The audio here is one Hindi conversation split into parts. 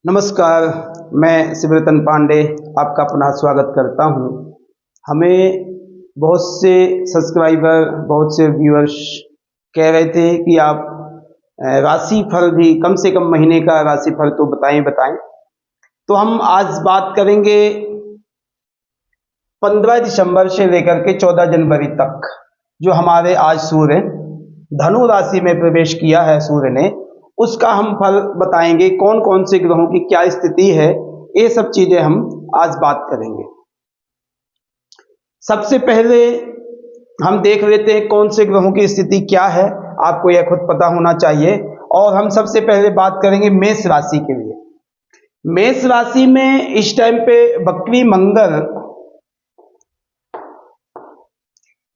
नमस्कार, मैं शिवरतन पांडे आपका पुनः स्वागत करता हूं। हमें बहुत से सब्सक्राइबर, बहुत से व्यूअर्स कह रहे थे कि आप राशि फल भी कम से कम महीने का राशि फल तो बताएं। तो हम आज बात करेंगे 15 दिसंबर से लेकर के 14 जनवरी तक जो हमारे आज सूर्य धनु राशि में प्रवेश किया है सूर्य ने, उसका हम फल बताएंगे। कौन कौन से ग्रहों की क्या स्थिति है, ये सब चीजें हम आज बात करेंगे। सबसे पहले हम देख लेते हैं कौन से ग्रहों की स्थिति क्या है, आपको यह खुद पता होना चाहिए। और हम सबसे पहले बात करेंगे मेष राशि के लिए। मेष राशि में इस टाइम पे वक्री मंगल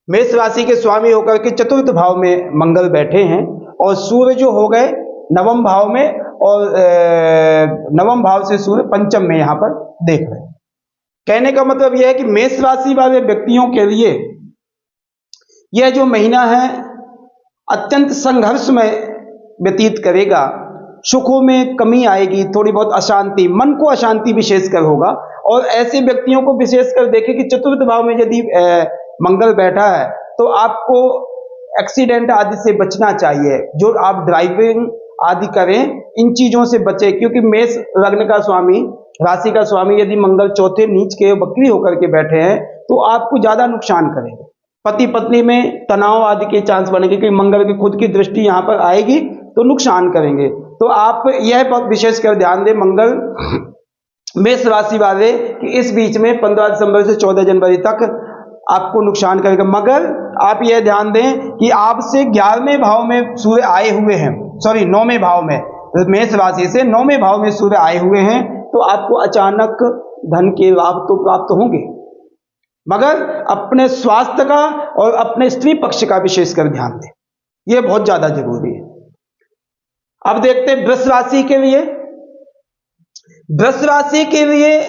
मेष राशि के स्वामी होकर के चतुर्थ भाव में मंगल बैठे हैं और सूर्य जो हो गए नवम भाव में, और नवम भाव से सूर्य पंचम में यहां पर देख रहे हैं। कहने का मतलब यह है कि मेष राशि वाले व्यक्तियों के लिए यह जो महीना है अत्यंत संघर्ष में व्यतीत करेगा। सुखों में कमी आएगी, थोड़ी बहुत अशांति, मन को अशांति विशेषकर होगा। और ऐसे व्यक्तियों को विशेषकर देखें कि चतुर्थ भाव में यदि मंगल बैठा है तो आपको एक्सीडेंट आदि से बचना चाहिए। जो आप ड्राइविंग आदि करें, इन चीजों से बचे, क्योंकि मेष लग्न का स्वामी, राशि का स्वामी यदि मंगल चौथे नीच के वक्री होकर के बैठे हैं तो आपको ज्यादा नुकसान करेंगे। पति पत्नी में तनाव आदि के चांस बनेंगे कि मंगल की खुद की दृष्टि यहां पर आएगी तो नुकसान करेंगे। तो आप यह विशेष कर ध्यान दें मंगल मेष राशि वाले कि इस बीच में 15 दिसंबर से 14 जनवरी तक आपको नुकसान करेगा। मगर आप यह ध्यान दें कि आपसे 11वें भाव में सूर्य आए हुए हैं, 9वें भाव में, मेष राशि से 9वें भाव में सूर्य आए हुए हैं, तो आपको अचानक धन के लाभ तो प्राप्त होंगे। मगर अपने स्वास्थ्य का और अपने स्त्री पक्ष का विशेषकर ध्यान दें, यह बहुत ज्यादा जरूरी है। अब देखते हैं वृष राशि के लिए। वृष राशि के लिए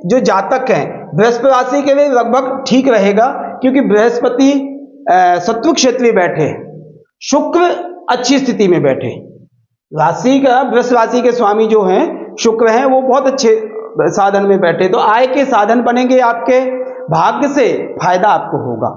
जो जातक हैं, बृहस्पति राशि के लिए लगभग ठीक रहेगा, क्योंकि बृहस्पति शत्रु क्षेत्र में बैठे, शुक्र अच्छी स्थिति में बैठे। राशि का वृष राशि के स्वामी जो हैं शुक्र हैं, वो बहुत अच्छे साधन में बैठे, तो आय के साधन बनेंगे। आपके भाग्य से फायदा आपको होगा,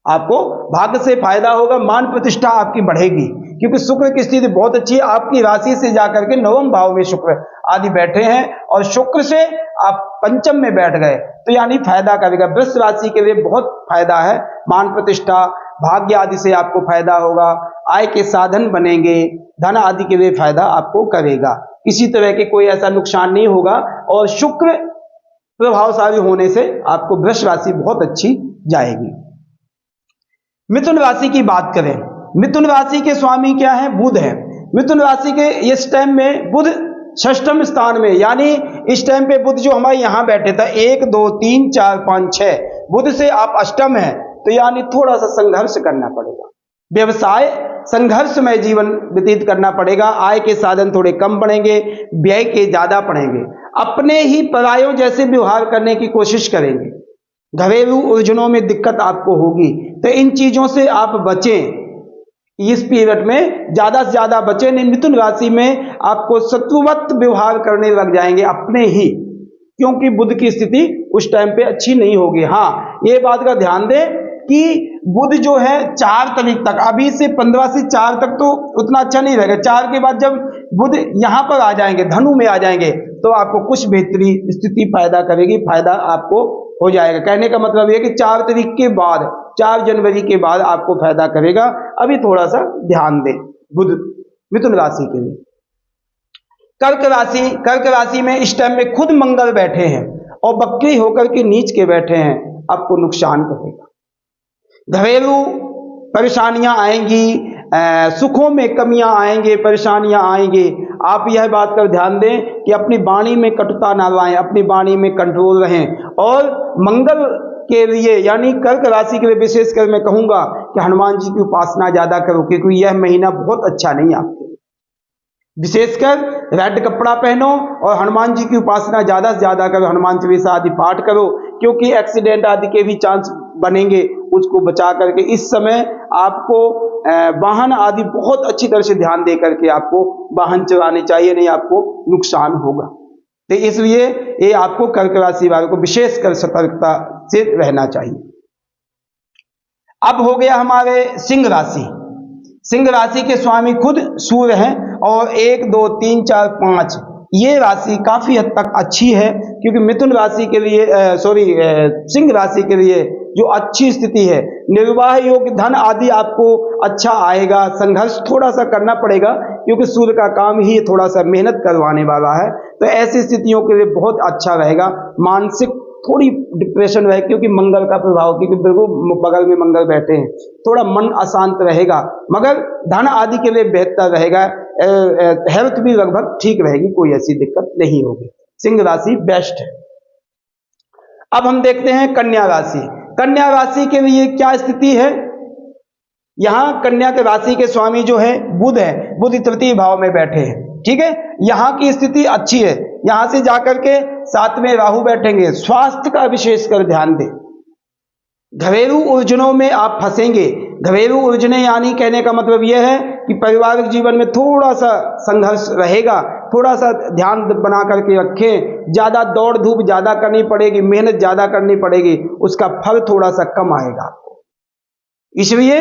आपको भाग्य से फायदा होगा। मान प्रतिष्ठा आपकी बढ़ेगी, क्योंकि शुक्र की स्थिति बहुत अच्छी है। आपकी राशि से जाकर के नवम भाव में शुक्र आदि बैठे हैं और शुक्र से आप पंचम में बैठ गए, तो यानी फायदा करेगा। वृष राशि के लिए बहुत फायदा है। मान प्रतिष्ठा, भाग्य आदि से आपको फायदा होगा, आय के साधन बनेंगे, धन आदि के लिए फायदा आपको करेगा। किसी तरह के कोई ऐसा नुकसान नहीं होगा। और शुक्र प्रभावशाली होने से आपको वृष राशि बहुत अच्छी जाएगी। मिथुन राशि की बात करें, मिथुन राशि के स्वामी क्या है? बुध है। मिथुन राशि के इस टाइम में बुध षष्ठम स्थान में, यानी इस टाइम पे बुध जो हमारे यहां बैठे था 1 2 3 4 5 6, बुध से आप अष्टम है, तो यानी थोड़ा सा संघर्ष करना पड़ेगा। व्यवसाय संघर्ष में जीवन व्यतीत करना पड़ेगा। आय के साधन थोड़े कम बढ़ेंगे, व्यय के ज्यादा बढ़ेंगे। अपने ही परायों जैसे व्यवहार करने की कोशिश करेंगे। घरेलू उलझनों में दिक्कत आपको होगी, तो इन चीजों से आप बचें। इस पीरियड में ज्यादा से ज्यादा बचें। मिथुन राशि में आपको शत्रुवत व्यवहार करने लग जाएंगे अपने ही, क्योंकि बुध की स्थिति उस टाइम पे अच्छी नहीं होगी। हाँ, ये बात का ध्यान दें कि बुध जो है 4 तारीख तक, अभी से 15 से 4 तक तो उतना अच्छा नहीं रहेगा। 4 के बाद जब बुध यहां पर आ जाएंगे, धनु में आ जाएंगे, तो आपको कुछ बेहतरी स्थिति पैदा करेगी, फायदा आपको हो जाएगा। कहने का मतलब यह कि 4 तारीख के बाद, 4 जनवरी के बाद आपको फायदा करेगा। अभी थोड़ा सा ध्यान दें बुध मिथुन राशि के लिए। कर्क राशि में इस टाइम में खुद मंगल बैठे हैं और वक्री होकर के नीच के बैठे हैं, आपको नुकसान करेगा। घरेलू परेशानियां आएंगी, सुखों में कमियां आएंगे, परेशानियां आएंगी। आप यह बात कर ध्यान दें कि अपनी वाणी में कटुता ना लाएं, अपनी वाणी में कंट्रोल रहें। और मंगल के लिए, यानी कर्क राशि के लिए विशेषकर मैं कहूंगा कि हनुमान जी की उपासना ज्यादा करो, क्योंकि यह महीना बहुत अच्छा नहीं आपके लिए। विशेषकर रेड कपड़ा पहनो और हनुमान जी की उपासना ज्यादा से ज्यादा करो, हनुमान चालीसा आदि पाठ करो, क्योंकि एक्सीडेंट आदि के भी चांस बनेंगे, उसको बचा करके। इस समय आपको वाहन आदि बहुत अच्छी तरह से ध्यान दे करके आपको वाहन चलाने चाहिए, नहीं आपको नुकसान होगा। तो इसलिए ये आपको कर्क राशि वालों को विशेषकर सतर्कता से रहना चाहिए। अब हो गया हमारे सिंह राशि। सिंह राशि के स्वामी खुद सूर्य हैं और 1 2 3 4 5 ये राशि काफी हद तक अच्छी है, क्योंकि मिथुन राशि के लिए सिंह राशि के लिए जो अच्छी स्थिति है, निर्वाह योग्य धन आदि आपको अच्छा आएगा। संघर्ष थोड़ा सा करना पड़ेगा क्योंकि सूर्य का काम ही थोड़ा सा मेहनत करवाने वाला है, तो ऐसी स्थितियों के लिए बहुत अच्छा रहेगा। मानसिक थोड़ी डिप्रेशन रहे क्योंकि मंगल का प्रभाव, क्योंकि बिल्कुल बगल में मंगल बैठे हैं, थोड़ा मन अशांत रहेगा, मगर धन आदि के लिए बेहतर रहेगा। हेल्थ भी लगभग ठीक रहेगी, कोई ऐसी दिक्कत नहीं होगी। सिंह राशि बेस्ट है। अब हम देखते हैं कन्या राशि। कन्या राशि के लिए क्या स्थिति है? यहां कन्या के राशि के स्वामी जो है बुध है, बुध तृतीय भाव में बैठे हैं, ठीक है। यहां की स्थिति अच्छी है। यहां से जाकर के 7 में राहु बैठेंगे। स्वास्थ्य का विशेष कर ध्यान दें। घरेलू उलझनों में आप फंसेंगे। घरेलू उलझने यानी कहने का मतलब यह है कि पारिवारिक जीवन में थोड़ा सा संघर्ष रहेगा, थोड़ा सा ध्यान बना करके रखें। ज्यादा दौड़ धूप ज्यादा करनी पड़ेगी, मेहनत ज्यादा करनी पड़ेगी, उसका फल थोड़ा सा कम आएगा। इसलिए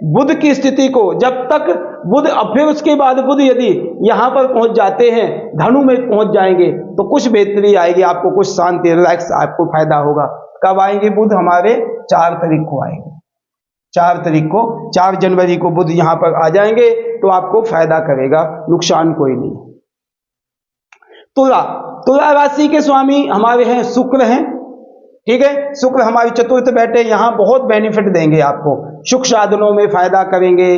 बुध की स्थिति को जब तक बुध, फिर उसके बाद बुध यदि यहां पर पहुंच जाते हैं, धनु में पहुंच जाएंगे, तो कुछ बेहतरी आएगी, आपको कुछ शांति, रिलैक्स, आपको फायदा होगा। कब आएंगे बुध? हमारे 4 तारीख को आएंगे। 4 तारीख को, 4 जनवरी को बुध यहां पर आ जाएंगे, तो आपको फायदा करेगा, नुकसान कोई नहीं। तुला, तुला राशि के स्वामी हमारे हैं शुक्र हैं, ठीक है। शुक्र हमारी चतुर्थ बैठे, यहां बहुत बेनिफिट देंगे आपको, सुख साधनों में फायदा करेंगे,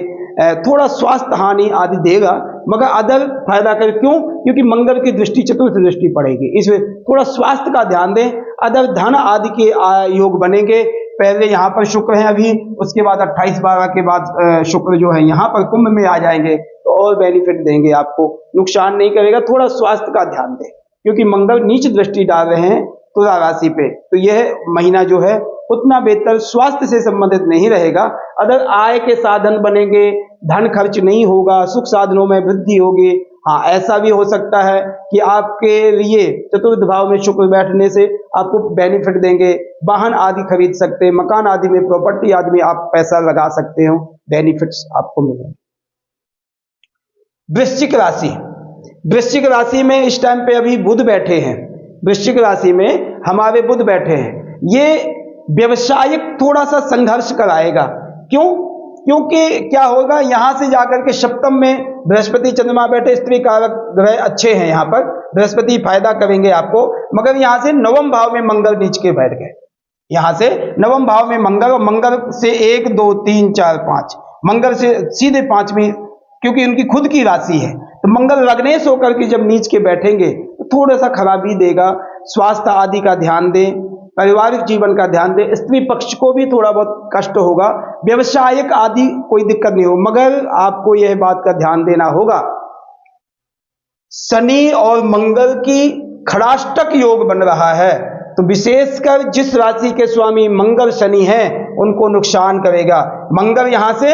थोड़ा स्वास्थ्य हानि आदि देगा, मगर अदर फायदा करे। क्यों? क्योंकि मंगल की दृष्टि चतुर्थ दृष्टि पड़ेगी, इसलिए थोड़ा स्वास्थ्य का ध्यान दें। अदर धन आदि के योग बनेंगे। पहले यहाँ पर शुक्र है अभी, उसके बाद 28/12 के बाद शुक्र जो है यहाँ पर कुंभ में आ जाएंगे, तो और बेनिफिट देंगे आपको, नुकसान नहीं करेगा। थोड़ा स्वास्थ्य का ध्यान दें, क्योंकि मंगल नीच दृष्टि डाल रहे हैं तुला राशि पे, तो यह महीना जो है उतना बेहतर स्वास्थ्य से संबंधित नहीं रहेगा। अगर आय के साधन बनेंगे, धन खर्च नहीं होगा, सुख साधनों में वृद्धि होगी। हाँ, ऐसा भी हो सकता है कि आपके लिए चतुर्थ भाव में शुक्र बैठने से आपको बेनिफिट देंगे, वाहन आदि खरीद सकते हैं, मकान आदि में, प्रॉपर्टी आदि में आप पैसा लगा सकते हो, बेनिफिट्स आपको मिलेंगे। वृश्चिक राशि, वृश्चिक राशि में इस टाइम पे अभी बुध बैठे हैं। वृश्चिक राशि में हमारे बुध बैठे हैं, ये व्यवसायिक थोड़ा सा संघर्ष कराएगा। क्यों? क्योंकि क्या होगा, यहां से जाकर के सप्तम में बृहस्पति चंद्रमा बैठे, स्त्री कारक ग्रह अच्छे हैं, यहां पर बृहस्पति फायदा करेंगे आपको, मगर यहां से नवम भाव में मंगल नीच के बैठ गए। यहां से नवम भाव में मंगल, और मंगल से 1 2 3 4 5, मंगल से सीधे 5वीं, क्योंकि उनकी खुद की राशि है, तो मंगल लग्नेश होकर के जब नीच के बैठेंगे तो थोड़ा सा खराबी देगा। स्वास्थ्य आदि का ध्यान दें, पारिवारिक जीवन का ध्यान दें। स्त्री पक्ष को भी थोड़ा बहुत कष्ट होगा, व्यवसायिक आदि कोई दिक्कत नहीं हो, मगर आपको यह बात का ध्यान देना होगा, शनि और मंगल की खड़ाष्टक योग बन रहा है, तो विशेषकर जिस राशि के स्वामी मंगल शनि हैं उनको नुकसान करेगा। मंगल यहां से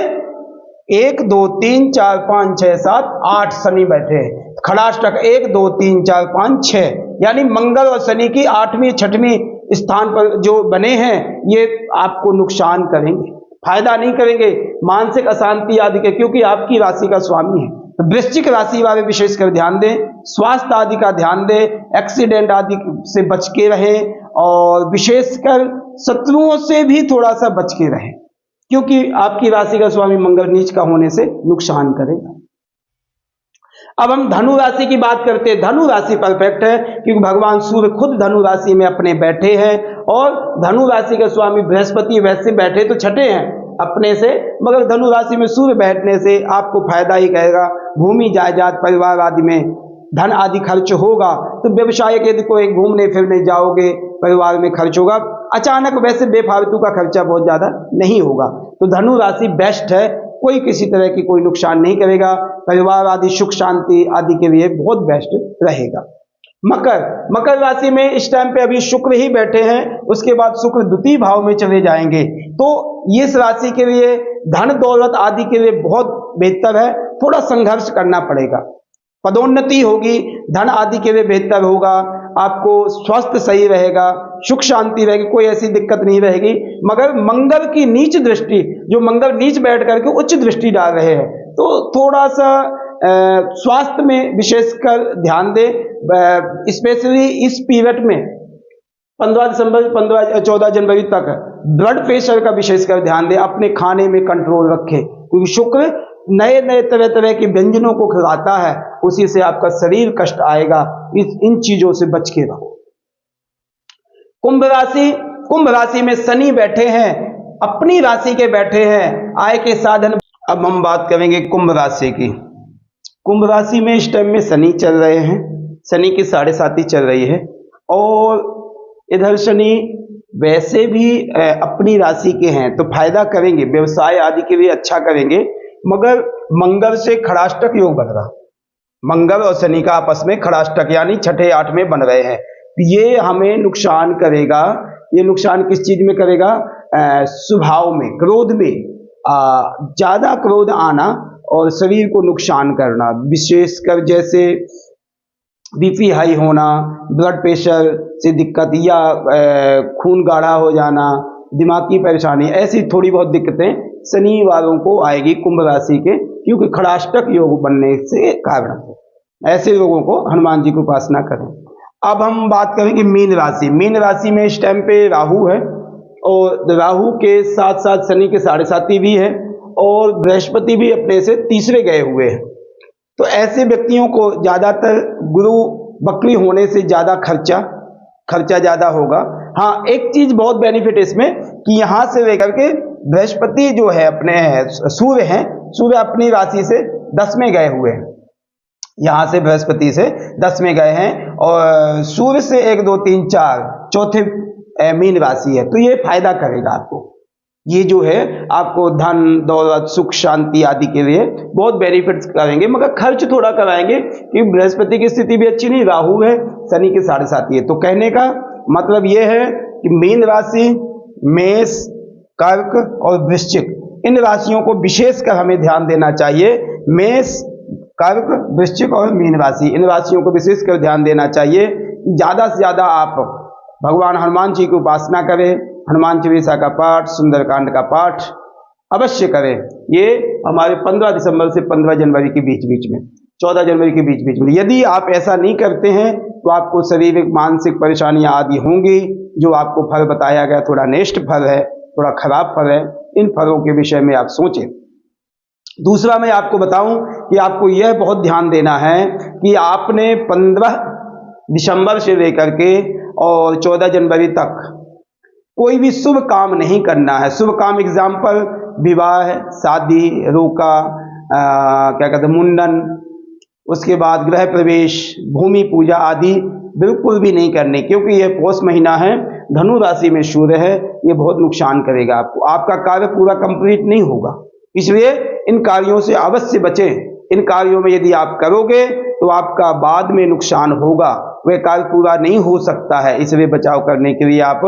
1 2 3 4 5 6 7 8 शनि बैठे हैं, खड़ाष्टक 1 2 3 4 5 6, यानी मंगल और शनि की 8वीं 6वीं स्थान पर जो बने हैं, ये आपको नुकसान करेंगे, फायदा नहीं करेंगे, मानसिक अशांति आदि के, क्योंकि आपकी राशि का स्वामी है। तो वृश्चिक राशि वाले विशेषकर ध्यान दें, स्वास्थ्य आदि का ध्यान दें, एक्सीडेंट आदि से बच के रहें, और विशेषकर शत्रुओं से भी थोड़ा सा बच के रहें, क्योंकि आपकी राशि का स्वामी मंगल नीच का होने से नुकसान करेगा। अब हम धनु राशि की बात करते हैं। धनु राशि परफेक्ट है, क्योंकि भगवान सूर्य खुद धनु राशि में अपने बैठे हैं, और धनु राशि के स्वामी बृहस्पति वैसे बैठे तो छठे हैं अपने से, मगर धनु राशि में सूर्य बैठने से आपको फायदा ही करेगा। भूमि जायदाद परिवार आदि में धन आदि खर्च होगा, तो व्यवसाय के यदि कोई घूमने फिरने जाओगे, परिवार में खर्च होगा। अचानक वैसे बेफालतू का खर्चा बहुत ज्यादा नहीं होगा, तो धनु राशि बेस्ट है, कोई किसी तरह की कोई नुकसान नहीं करेगा। परिवार आदि सुख शांति आदि के लिए बहुत बेस्ट रहेगा। मकर, मकर राशि में इस टाइम पे अभी शुक्र ही बैठे हैं, उसके बाद शुक्र द्वितीय भाव में चले जाएंगे, तो इस राशि के लिए धन दौलत आदि के लिए बहुत बेहतर है। थोड़ा संघर्ष करना पड़ेगा, पदोन्नति होगी, धन आदि के लिए बेहतर होगा, आपको स्वास्थ्य सही रहेगा, सुख शांति रहेगी, कोई ऐसी दिक्कत नहीं रहेगी। मगर मंगल की नीच दृष्टि, जो मंगल नीच बैठ करके उच्च दृष्टि डाल रहे हैं, तो थोड़ा सा स्वास्थ्य में विशेषकर ध्यान दें। स्पेशली इस पीरियड में 15 दिसंबर 14 जनवरी तक ब्लड प्रेशर का विशेषकर ध्यान दें। अपने खाने में कंट्रोल रखें, क्योंकि शुक्र नए नए तरह तरह के व्यंजनों को खिलाता है, उसी से आपका शरीर कष्ट आएगा। इन चीजों से बच के रहो। कुंभ राशि में शनि बैठे हैं, अपनी राशि के बैठे हैं, आय के साधन। अब हम बात करेंगे कुंभ राशि की। कुंभ राशि में इस टाइम में शनि चल रहे हैं, शनि की 7.5 चल रही है, और इधर शनि वैसे भी अपनी राशि के हैं तो फायदा करेंगे, व्यवसाय आदि के लिए अच्छा करेंगे। मगर मंगल से खड़ाष्टक योग बन रहा, मंगल और शनि का आपस में खड़ाष्टक यानी 6ठे 8 में बन रहे हैं। ये हमें नुकसान करेगा। ये नुकसान किस चीज में करेगा? स्वभाव में, क्रोध में, ज्यादा क्रोध आना और शरीर को नुकसान करना, विशेषकर जैसे बीपी हाई होना, ब्लड प्रेशर से दिक्कत, या खून गाढ़ा हो जाना, दिमाग की परेशानी, ऐसी थोड़ी बहुत दिक्कतें शनिवारों को आएगी कुंभ राशि के, क्योंकि खड़ाष्टक योग बनने से कारण है। ऐसे लोगों को हनुमान जी की उपासना करें। अब हम बात करेंगे मीन राशि। मीन राशि में इस टाइम पे राहु है, और राहु के साथ साथ शनि के 7.5 भी है, और बृहस्पति भी अपने से तीसरे गए हुए हैं। तो ऐसे व्यक्तियों को ज्यादातर गुरु बकरी होने से ज्यादा खर्चा ज्यादा होगा। हाँ, एक चीज बहुत बेनिफिट इसमें कि यहां से लेकर के बृहस्पति जो है अपने सूर्य हैं, सूर्य अपनी राशि से 10 में गए हुए हैं, यहां से बृहस्पति से 10 में गए हैं, और सूर्य से 1 2 3 4 चौथे मीन राशि है। तो ये फायदा करेगा आपको। ये जो है आपको धन दौलत सुख शांति आदि के लिए बहुत बेनिफिट्स करेंगे, मगर खर्च थोड़ा कराएंगे, क्योंकि बृहस्पति की स्थिति भी अच्छी नहीं, राहु है, शनि के 7.5 है। तो कहने का मतलब ये है कि मीन राशि, मेष, कर्क और वृश्चिक, इन राशियों को विशेषकर हमें ध्यान देना चाहिए। मेष, कर्क, वृश्चिक और मीन राशि, इन राशियों को विशेषकर ध्यान देना चाहिए। ज्यादा से ज्यादा आप भगवान हनुमान जी की उपासना करें, हनुमान चालीसा का पाठ, सुंदरकांड का पाठ अवश्य करें। ये हमारे 15 दिसंबर से 15 जनवरी के बीच में, 14 जनवरी के बीच में। यदि आप ऐसा नहीं करते हैं तो आपको शारीरिक मानसिक परेशानियां आदि होंगी। जो आपको फल बताया गया थोड़ा नेष्ट फल है, थोड़ा खराब फल है, इन फलों के विषय में आप सोचें। दूसरा मैं आपको बताऊं कि आपको यह बहुत ध्यान देना है कि आपने 15 दिसंबर से लेकर के और 14 जनवरी तक कोई भी शुभ काम नहीं करना है। शुभ काम एग्जाम्पल विवाह, शादी, रोका, क्या कहते हैं, मुंडन, उसके बाद गृह प्रवेश, भूमि पूजा आदि बिल्कुल भी नहीं करने, क्योंकि यह पौष महीना है, धनु राशि में सूर्य है, ये बहुत नुकसान करेगा आपको। आपका कार्य पूरा कंप्लीट नहीं होगा, इसलिए इन कार्यों से अवश्य बचें। इन कार्यों में यदि आप करोगे तो आपका बाद में नुकसान होगा, वह कार्य पूरा नहीं हो सकता है। इसलिए बचाव करने के लिए आप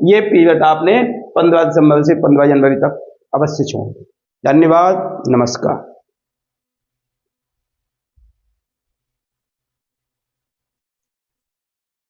ये पीरियड आपने 15 दिसंबर से 15 जनवरी तक अवश्य छोड़। धन्यवाद, नमस्कार।